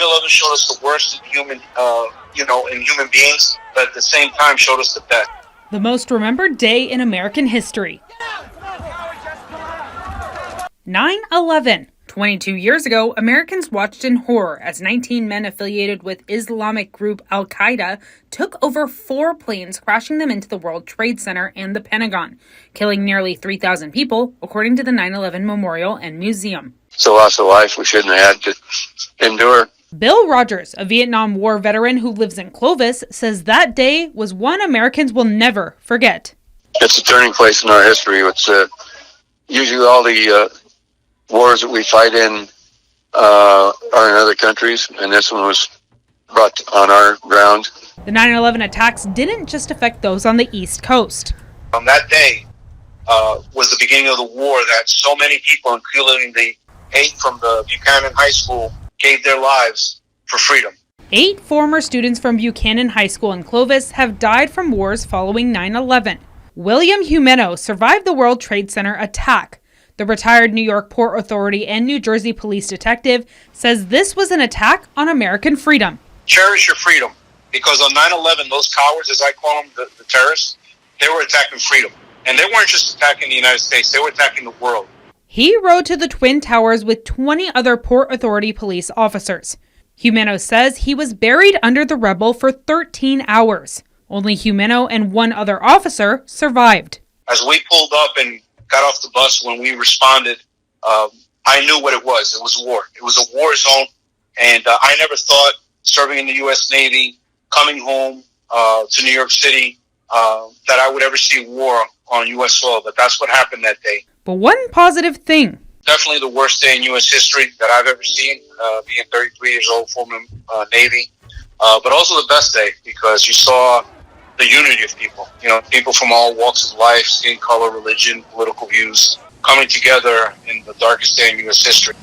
9/11 showed us the worst in human beings, but at the same time showed us the best. The most remembered day in American history. 9/11. 22 years ago, Americans watched in horror as 19 men affiliated with Islamic group Al-Qaeda took over 4 planes, crashing them into the World Trade Center and the Pentagon, killing nearly 3,000 people, according to the 9/11 Memorial and Museum. It's a loss of life we shouldn't have had to endure. Bill Rogers, a Vietnam War veteran who lives in Clovis, says that day was one Americans will never forget. It's a turning place in our history. It's usually all the wars that we fight in are in other countries, and this one was brought on our ground. The 9/11 attacks didn't just affect those on the East Coast. On that day was the beginning of the war that so many people, including the 8 from the Buchanan High School, gave their lives for freedom. 8 former students from Buchanan High School in Clovis have died from wars following 9/11. William Jimeno survived the World Trade Center attack. The retired New York Port Authority and New Jersey police detective says this was an attack on American freedom. Cherish your freedom, because on 9/11, those cowards, as I call them, the terrorists, they were attacking freedom. And they weren't just attacking the United States, they were attacking the world. He rode to the Twin Towers with 20 other Port Authority police officers. Jimeno says he was buried under the rubble for 13 hours. Only Jimeno and 1 other officer survived. As we pulled up and got off the bus, when we responded, I knew what it was. It was war. It was a war zone, and I never thought, serving in the U.S. Navy, coming home to New York City, that I would ever see war on U.S. soil, but that's what happened that day. But one positive thing. Definitely the worst day in U.S. history that I've ever seen, being 33 years old, former Navy, but also the best day, because you saw the unity of people, people from all walks of life, skin color, religion, political views, coming together in the darkest day in U.S. history.